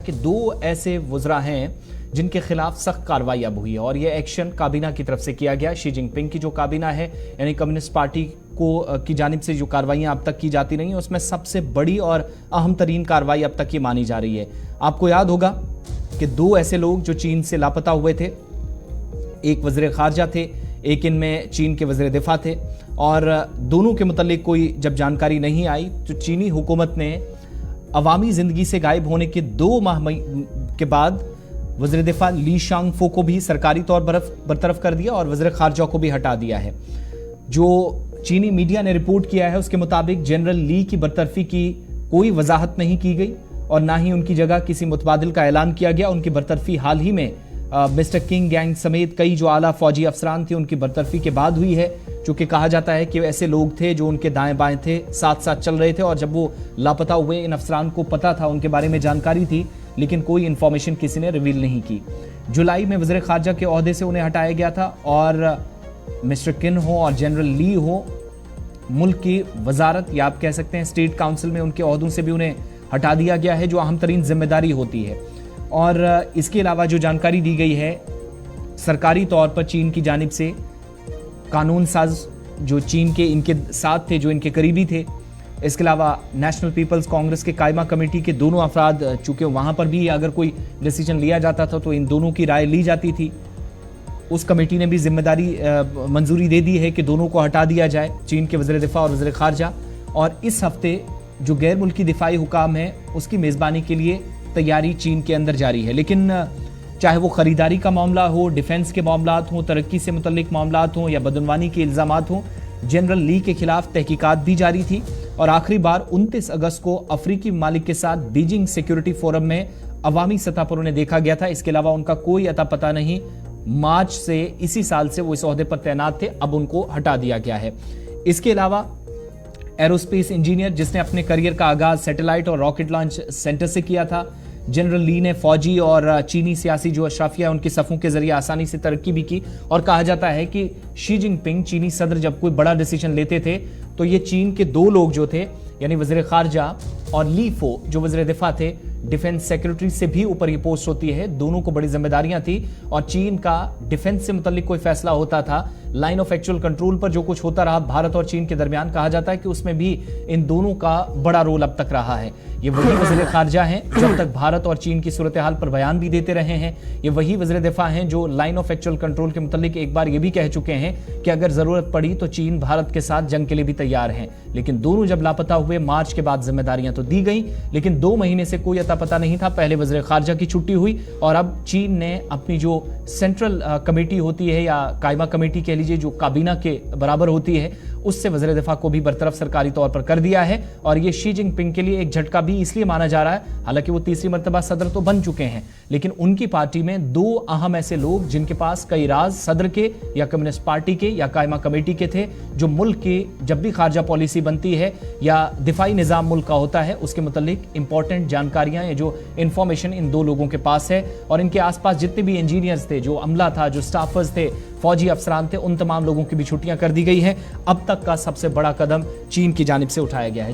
कि दो ऐसे वुज़रा हैं जिनके खिलाफ सख्त कार्रवाई अब हुई है और यह एक्शन काबीना की तरफ से किया गया। शी जिनपिंग की जो काबीना है यानी कम्युनिस्ट पार्टी की जानिब से जो कार्रवाइयां अब तक की जाती रही उसमें सबसे बड़ी और अहम तरीन कार्रवाई अब तक की मानी जा रही है। आपको याद होगा कि दो ऐसे लोग जो चीन से लापता हुए थे, एक वज़ीर खारजा थे, एक इनमें चीन के वज़ीर दिफा थे और दोनों के मुतालिक कोई जब जानकारी नहीं आई तो चीनी हुकूमत ने अवामी जिंदगी से गायब होने के 2 माह के बाद वज़ीर दिफा ली शांगफो को भी सरकारी तौर बरतरफ कर दिया और वज़ीर खारजा को भी हटा दिया है। जो चीनी मीडिया ने रिपोर्ट किया है उसके मुताबिक जनरल ली की बरतरफी की कोई वजाहत नहीं की गई और ना ही उनकी जगह किसी मुतबादिल का ऐलान किया गया। उनकी बरतरफी हाल ही में मिस्टर किंग गैंग समेत कई जो आला फौजी अफसरान थे उनकी बरतरफी के बाद हुई है। चूंकि कहा जाता है कि ऐसे लोग थे जो उनके दाएं बाएं थे, साथ साथ चल रहे थे और जब वो लापता हुए इन अफसरान को पता था, उनके बारे में जानकारी थी, लेकिन कोई इंफॉर्मेशन किसी ने रिवील नहीं की। जुलाई में वज़ीर खारजा के ओहदे से उन्हें हटाया गया था और मिस्टर किन हो और जनरल ली हो, मुल्क की वजारत या आप कह सकते हैं स्टेट काउंसिल में उनके ओहदों से भी उन्हें हटा दिया गया है, जो अहम तरीन जिम्मेदारी होती है। और इसके अलावा जो जानकारी दी गई है सरकारी तौर पर चीन की जानिब से कानून साज जो चीन के इनके साथ थे, जो इनके करीबी थे, इसके अलावा नेशनल पीपल्स कांग्रेस के कायमा कमेटी के दोनों अफराद, चूंकि वहां पर भी अगर कोई डिसीजन लिया जाता था तो इन दोनों की राय ली जाती थी। उस कमेटी ने भी जिम्मेदारी मंजूरी दे दी है कि दोनों को हटा दिया जाए, चीन के वज़ीर दिफा और वज़ीर खारजा। और इस हफ्ते जो गैर मुल्की दिफाई हुकाम है उसकी मेज़बानी के लिए तैयारी चीन के अंदर जारी है। लेकिन चाहे वो खरीदारी का मामला हो, डिफेंस के मामलात हों, तरक्की से मुतल्लिक मामलात हों या बदनवानी के इल्ज़ामात हों, जनरल ली के खिलाफ तहकीकात भी जारी थी और आखिरी बार 29 अगस्त को अफ्रीकी ममालिक के साथ बीजिंग सिक्योरिटी फोरम में अवामी सतह पर उन्हें देखा गया था। इसके अलावा उनका कोई अता पता नहीं। मार्च से इसी साल से वो इस ओहदे पर तैनात थे, अब उनको हटा दिया गया है। इसके अलावा एरोस्पेस इंजीनियर जिसने अपने करियर का आगाज सैटेलाइट और रॉकेट लॉन्च सेंटर से किया था, जनरल ली ने फौजी और चीनी सियासी जो अशराफिया उनके सफ़ों के जरिए आसानी से तरक्की भी की। और कहा जाता है कि शी जिनपिंग चीनी सदर जब कोई बड़ा डिसीजन लेते थे तो ये चीन के 2 लोग जो थे यानी वज़ीर खारजा और ली फो जो वज़ीर दिफा थे, डिफेंस सेक्रेटरी से भी ऊपर ये पोस्ट होती है, दोनों को बड़ी जिम्मेदारियां थी। और चीन का डिफेंस से मुतल्लिक कोई फैसला होता था, लाइन ऑफ एक्चुअल कंट्रोल पर जो कुछ होता रहा भारत और चीन के दरमियान, कहा जाता है कि उसमें भी इन दोनों का बड़ा रोल अब तक रहा है। ये वही वज़ीर खारजा हैं जो अब तक भारत और चीन की सूरत हाल पर बयान भी देते रहे हैं। ये वही वज़ीर दिफा हैं जो लाइन ऑफ एक्चुअल कंट्रोल के मुतल्लिक एक बार ये भी कह चुके हैं कि अगर जरूरत पड़ी तो चीन भारत के साथ जंग के लिए भी तैयार हैं। लेकिन दोनों जब लापता हुए मार्च के बाद जिम्मेदारियां तो दी गई, लेकिन 2 महीने से कोई अता पता नहीं था। पहले वज़ीर खारजा की छुट्टी हुई और अब चीन ने अपनी जो सेंट्रल कमेटी होती है या कायमा कमेटी कह लीजिए, जो काबीना के बराबर होती है, उससे वज़ीर दिफा को भी बरतरफ सरकारी तौर पर कर दिया है। और ये शी जिनपिंग के लिए एक झटका भी इसलिए माना जा रहा है, हालांकि वो तीसरी मर्तबा सदर तो बन चुके हैं, लेकिन उनकी पार्टी में 2 अहम ऐसे लोग जिनके पास कई राज सदर के या कम्युनिस्ट पार्टी के या कायमा कमेटी के थे, जो मुल्क की जब भी खारजा पॉलिसी बनती है या दिफाई निज़ाम मुल्क का होता है उसके मुतल्लिक इंपॉर्टेंट जानकारियां या जो इंफॉर्मेशन इन 2 लोगों के पास है। और इनके आसपास जितने भी इंजीनियर्स थे, जो अमला था, जो स्टाफर्स थे, फौजी अफसरान थे, उन तमाम लोगों की भी छुट्टियां कर दी गई हैं। अब तक का सबसे बड़ा कदम चीन की जानिब से उठाया गया है।